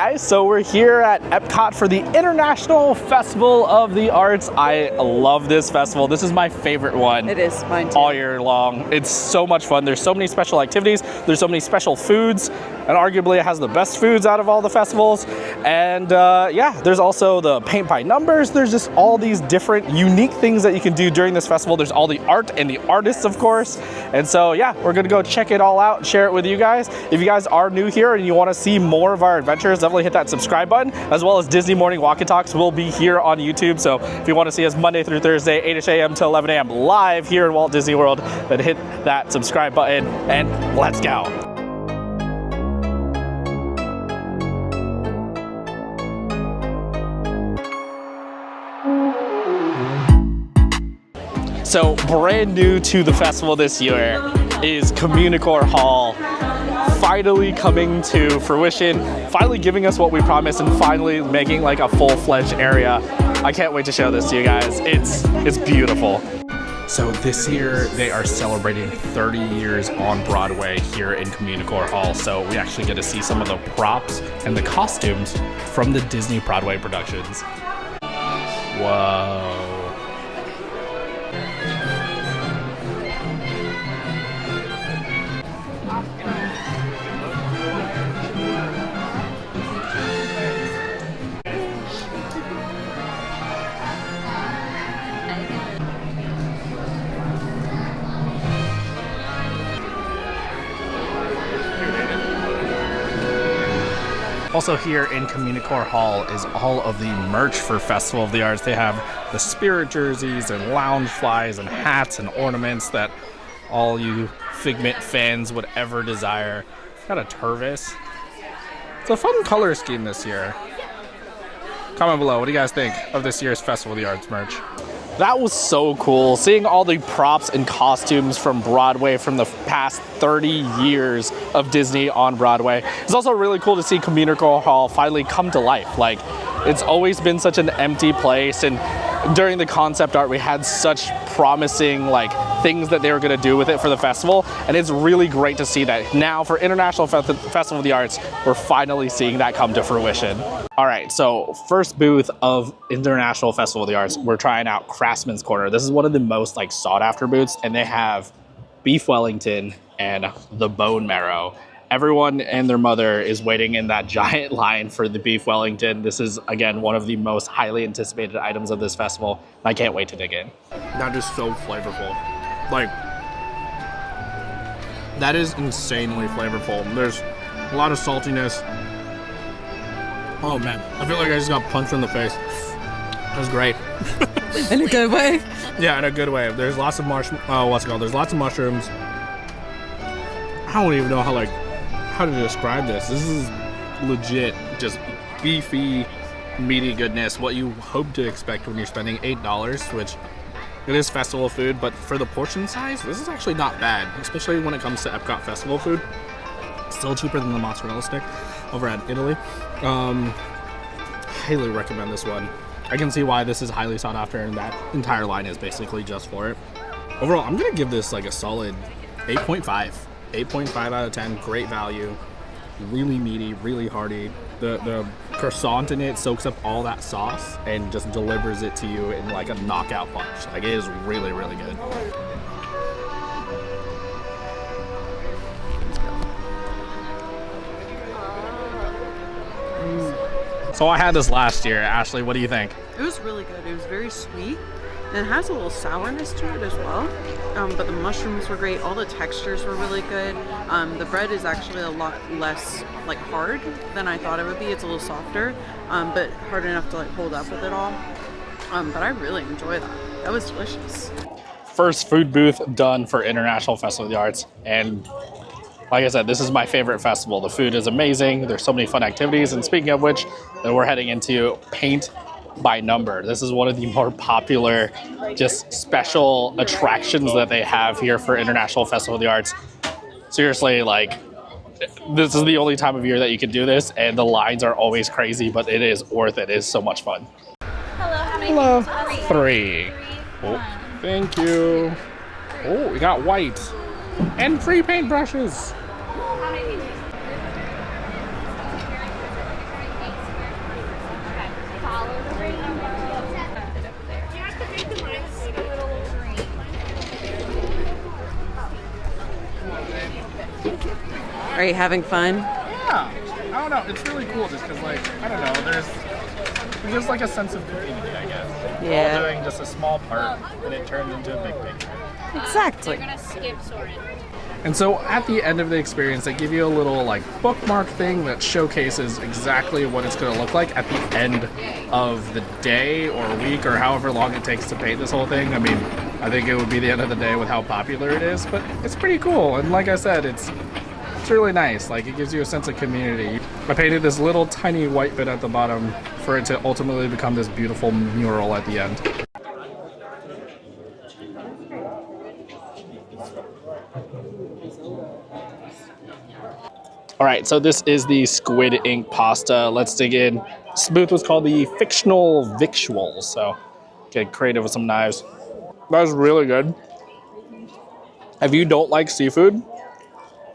guys, so we're here at Epcot for the International Festival of the Arts. I love this festival. This is my favorite one. It is mine too. All year long. It's so much fun. There's so many special activities. There's so many special foods, and arguably it has the best foods out of all the festivals. And yeah, there's also the paint by numbers. There's just all these different unique things that you can do during this festival. There's all the art and the artists, of course. And so yeah, we're gonna go check it all out and share it with you guys. If you guys are new here and you want to see more of our adventures, definitely hit that subscribe button, as well as Disney Morning Walk and Talks will be here on YouTube. So if you want to see us Monday through Thursday, 8 a.m. to 11 a.m. live here in Walt Disney World, then hit that subscribe button and let's go. So brand new to the festival this year is Communicore Hall. Finally coming to fruition, finally giving us what we promised, and finally making like a full-fledged area. I can't wait to show this to you guys. It's beautiful. So this year they are celebrating 30 years on Broadway here in Communicore Hall. So we actually get to see some of the props and the costumes from the Disney Broadway productions. Whoa. Also here in Communicore Hall is all of the merch for Festival of the Arts. They have the spirit jerseys and lounge flies and hats and ornaments that all you Figment fans would ever desire. Got a Tervis. It's a fun color scheme this year. Comment below, what do you guys think of this year's Festival of the Arts merch? That was so cool, seeing all the props and costumes from Broadway from the past 30 years of Disney on Broadway. It's also really cool to see Communicore Hall finally come to life. Like, it's always been such an empty place, and during the concept art we had such promising like things that they were going to do with it for the festival, and it's really great to see that now for International Festival of the Arts we're finally seeing that come to fruition. All right, so first booth of International Festival of the Arts, we're trying out Craftsmans Corner. This is one of the most like sought after booths, and they have beef Wellington and the bone marrow. Everyone and their mother is waiting in that giant line for the beef Wellington. This is, again, one of the most highly anticipated items of this festival. I can't wait to dig in. That is so flavorful. Like, that is insanely flavorful. There's a lot of saltiness. Oh man, I feel like I just got punched in the face. That was great. In a good way? Yeah, in a good way. There's lots of There's lots of mushrooms. I don't even know how to describe this. This is legit just beefy, meaty goodness. What you hope to expect when you're spending $8, which it is festival food, but for the portion size, this is actually not bad, especially when it comes to Epcot festival food. Still cheaper than the mozzarella stick over at Italy. Highly recommend this one. I can see why this is highly sought after, and that entire line is basically just for it. Overall, I'm gonna give this like a solid 8.5. 8.5 out of 10, great value, really meaty, really hearty. The croissant in it soaks up all that sauce and just delivers it to you in like a knockout punch. Like, it is really, really good. So I had this last year. Ashley, what do you think? It was really good. It was very sweet. And it has a little sourness to it as well. But the mushrooms were great. All the textures were really good. The bread is actually a lot less like hard than I thought it would be. It's a little softer, but hard enough to like hold up with it all. But I really enjoy that. That was delicious. First food booth done for International Festival of the Arts, and like I said, this is my favorite festival. The food is amazing. There's so many fun activities, and speaking of which, then we're heading into paint by number. This is one of the more popular, just special attractions that they have here for International Festival of the Arts. Seriously, like, this is the only time of year that you can do this, and the lines are always crazy, but it is worth it. It is so much fun. Hello, how many? Hello. Three. Oh, thank you. Oh, we got white and free paintbrushes. Are you having fun? Yeah. I don't know. It's really cool just because, like, I don't know, there's just like a sense of community, I guess. We're all doing just a small part, and it turned into a big picture. Exactly. You're gonna skip Soren. And so at the end of the experience, they give you a little like bookmark thing that showcases exactly what it's going to look like at the end of the day or week or however long it takes to paint this whole thing. I mean, I think it would be the end of the day with how popular it is, but it's pretty cool. And like I said, it's really nice. Like, it gives you a sense of community. I painted this little tiny white bit at the bottom for it to ultimately become this beautiful mural at the end. All right, so this is the Squid Ink Pasta. Let's dig in. This booth was called the Fictional Victuals, so get creative with some knives. That was really good. If you don't like seafood,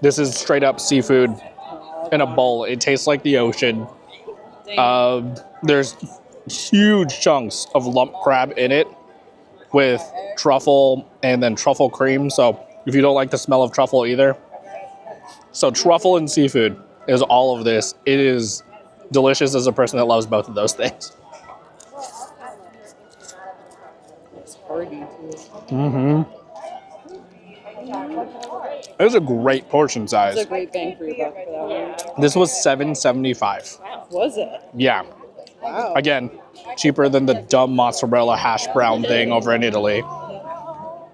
this is straight up seafood in a bowl. It tastes like the ocean. There's huge chunks of lump crab in it with truffle and then truffle cream. So if you don't like the smell of truffle either. So truffle and seafood is all of this. It is delicious as a person that loves both of those things. It's hearty too. Mm-hmm. It was a great portion size. It's a great bang for your buck for that one. This was $7.75. Was it? Yeah. Wow. Again, cheaper than the dumb mozzarella hash brown thing over in Italy.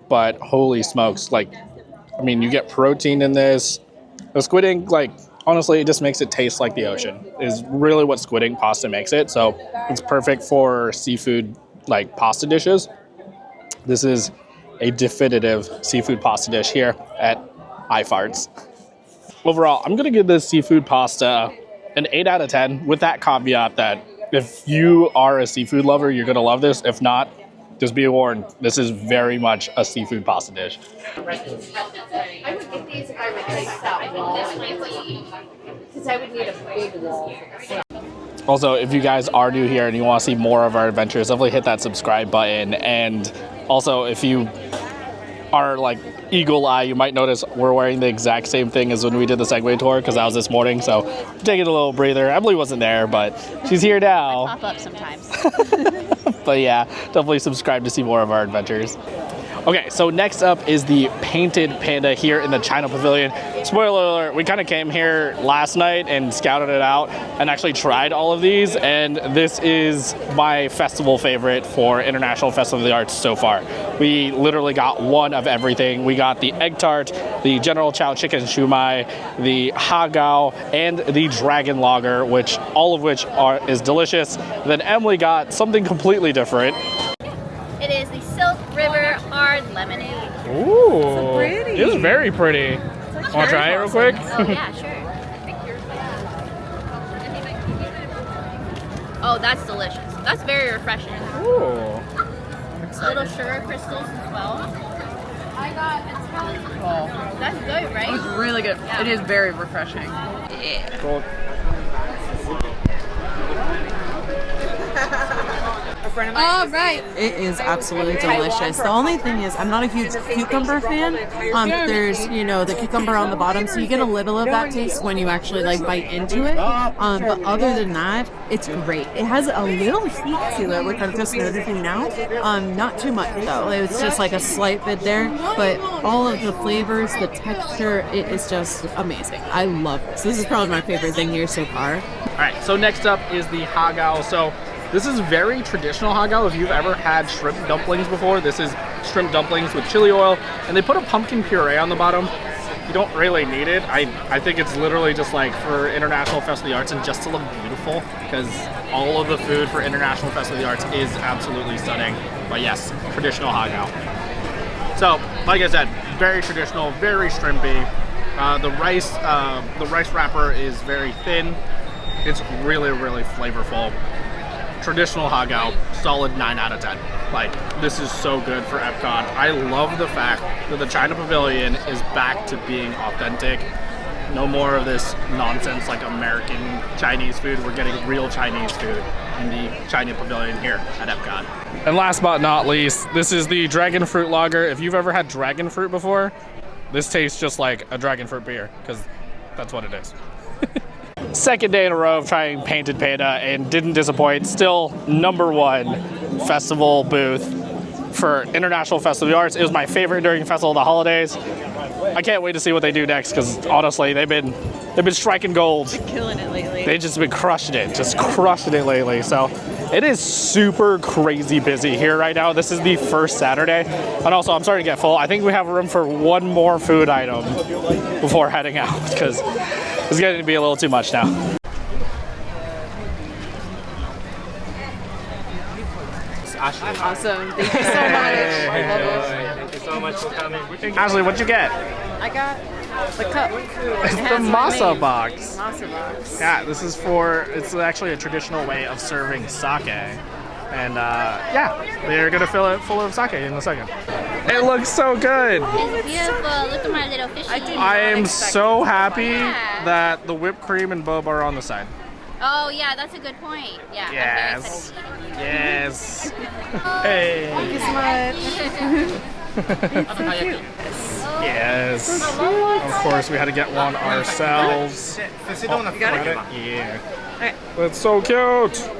But holy smokes, like, I mean, you get protein in this. The squid ink, like, honestly, it just makes it taste like the ocean, is really what squid ink pasta makes it. So it's perfect for seafood, like, pasta dishes. This is a definitive seafood pasta dish here at iFarts. Overall, I'm going to give this seafood pasta an 8 out of 10 with that caveat that if you are a seafood lover, you're going to love this. If not, just be warned, this is very much a seafood pasta dish. I would get these if I would take that wall because I would need a big wall. Also, if you guys are new here and you want to see more of our adventures, definitely hit that subscribe button. And also, if you are like eagle eye, you might notice we're wearing the exact same thing as when we did the Segway tour, because that was this morning. So taking a little breather. Emily wasn't there, but she's here now. Pop up sometimes. But yeah, definitely subscribe to see more of our adventures. Okay, so next up is the Painted Panda here in the China Pavilion. Spoiler alert, we kind of came here last night and scouted it out and actually tried all of these, and this is my festival favorite for International Festival of the Arts so far. We literally got one of everything. We got the egg tart, the General Chow chicken shumai, the hagao, and the dragon lager, which all of which is delicious. Then Emily got something completely different. It is the Silk River Hard Lemonade. Ooh, So pretty. It is very pretty. Want to try it real quick? Oh yeah, sure. Oh, that's delicious. That's very refreshing. Ooh. Little sugar crystals as well. That's good, right? It's really good. Yeah. It is very refreshing. Cool. All right. It is absolutely delicious. The only thing is, I'm not a huge cucumber fan. There's, the cucumber on the bottom, so you get a little of that taste when you actually like bite into it. But other than that, it's great. It has a little heat to it, which I'm just noticing now. Not too much though. It's just like a slight bit there, but all of the flavors, the texture, it is just amazing. I love this. This is probably my favorite thing here so far. All right, so next up is the hagao. So this is very traditional hagao. If you've ever had shrimp dumplings before, this is shrimp dumplings with chili oil, and they put a pumpkin puree on the bottom. You don't really need it. I think it's literally just like for International Festival of the Arts and just to look beautiful, because all of the food for International Festival of the Arts is absolutely stunning. But yes, traditional hagao. So, like I said, very traditional, very shrimpy. The rice wrapper is very thin. It's really, really flavorful. Traditional hagao, solid 9 out of 10. Like, this is so good for Epcot. I love the fact that the China Pavilion is back to being authentic. No more of this nonsense like American Chinese food. We're getting real Chinese food in the China Pavilion here at Epcot. And last but not least, this is the dragon fruit lager. If you've ever had dragon fruit before, this tastes just like a dragon fruit beer, because That's what it is. Second day in a row of trying Painted Panda and didn't disappoint. Still #1 festival booth for International Festival of the Arts. It was my favorite during Festival of the Holidays. I can't wait to see what they do next because honestly, they've been striking gold. Been killing it lately. They've just been crushing it, lately. So it is super crazy busy here right now. This is the first Saturday. And also, I'm starting to get full. I think we have room for one more food item before heading out because it's getting to be a little too much now. Awesome. Thank you so much. Thank you so much for coming. Ashley, what'd you get? I got the cup. It's the masa box. Masa box. Yeah, this is it's actually a traditional way of serving sake. And yeah, they're gonna fill it full of sake in a second. It looks so good. It's beautiful. Look at my little fishy. I am so happy that the whipped cream and boba are on the side. Oh yeah, that's a good point. Yeah. Yes. Yes. Hey. Thank you so much. Yes. Of course, we had to get one ourselves. You got it? Yeah. Okay. That's so cute.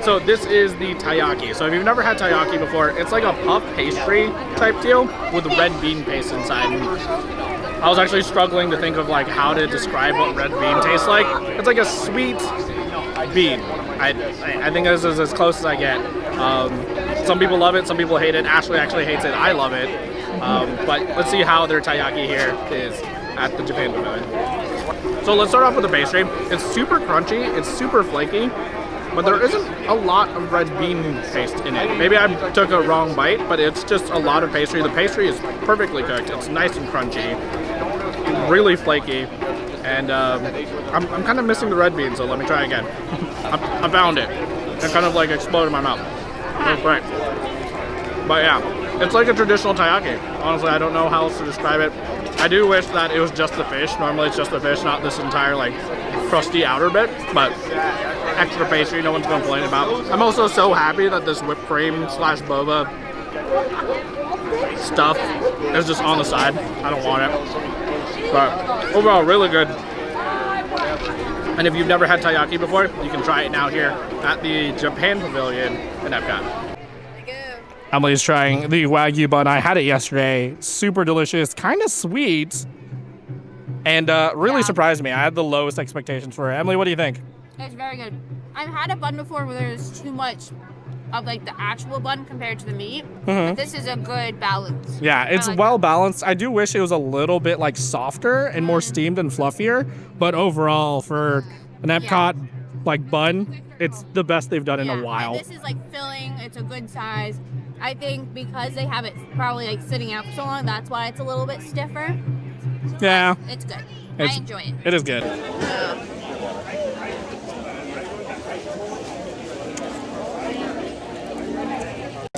So this is the taiyaki. So if you've never had taiyaki before, it's like a puff pastry type deal with red bean paste inside. And I was actually struggling to think of like how to describe what red bean tastes like. It's like a sweet bean. I think this is as close as I get. Some people love it, some people hate it. Ashley actually hates it. I love it. But let's see how their taiyaki here is at the Japan Pavilion. So let's start off with the pastry. It's super crunchy. It's super flaky. But there isn't a lot of red bean paste in it. Maybe I took a wrong bite, but it's just a lot of pastry. The pastry is perfectly cooked. It's nice and crunchy, really flaky, and I'm kind of missing the red bean, so let me try again. I found it. It kind of like exploded in my mouth. It was great. But yeah, it's like a traditional taiyaki. Honestly, I don't know how else to describe it. I do wish that it was just the fish. Normally it's just the fish, not this entire like crusty outer bit, but extra pastry, no one's complaining about. I'm also so happy that this whipped cream / boba stuff is just on the side. I don't want it. But overall, really good. And if you've never had taiyaki before, you can try it now here at the Japan Pavilion in Epcot. Emily's trying the Wagyu bun. I had it yesterday. Super delicious, kind of sweet, and really surprised me. I had the lowest expectations for it. Emily, what do you think? It's very good. I've had a bun before where there's too much of like the actual bun compared to the meat. But this is a good balance. Yeah, it's well balanced. I do wish it was a little bit like softer and more steamed and fluffier, but overall for an Epcot like bun, it's the best they've done in a while. And this is like filling. It's a good size. I think because they have it probably like sitting out for so long, that's why it's a little bit stiffer. Yeah. But it's good. I enjoy it. It is good.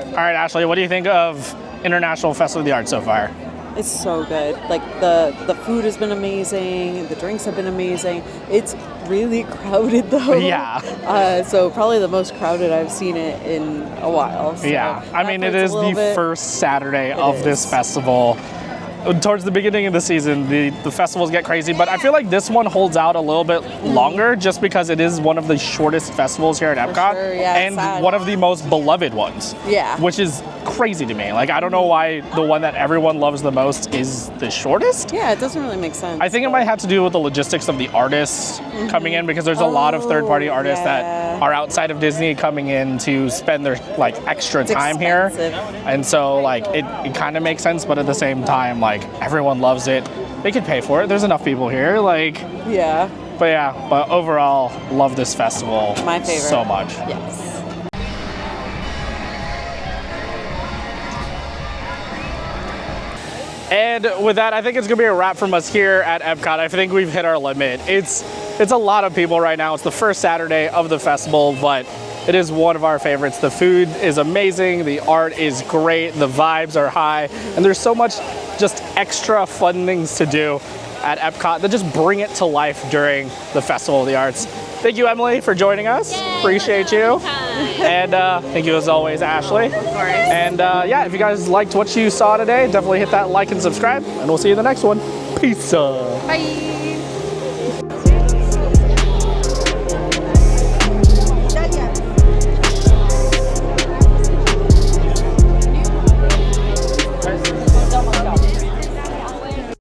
All right, Ashley, what do you think of International Festival of the Arts so far? It's so good. Like the food has been amazing. The drinks have been amazing. It's really crowded though. Yeah. So probably the most crowded I've seen it in a while. So yeah. I mean, it is the first Saturday of this festival. Towards the beginning of the season, the festivals get crazy, but I feel like this one holds out a little bit longer just because it is one of the shortest festivals here at Epcot, sure, yeah, and one of the most beloved ones. Yeah. Which is crazy to me. Like, I don't know why the one that everyone loves the most is the shortest. Yeah, it doesn't really make sense. I think it might have to do with the logistics of the artists coming in, because there's a lot of third-party artists that are outside of Disney coming in to spend their like extra time here, and so like it kind of makes sense, but at the same time, like everyone loves it. They could pay for it. There's enough people here. Like but overall, love this festival. My favorite. So much. Yes. And with that, I think it's gonna be a wrap from us here at Epcot. I think we've hit our limit. It's a lot of people right now. It's the first Saturday of the festival, but it is one of our favorites. The food is amazing, the art is great, the vibes are high, and there's so much just extra fun things to do at Epcot that just bring it to life during the Festival of the Arts. Thank you, Emily, for joining us. Yay, appreciate you. And thank you as always, Ashley. Of course. And yeah, if you guys liked what you saw today, definitely hit that like and subscribe, and we'll see you in the next one. Peace. Bye.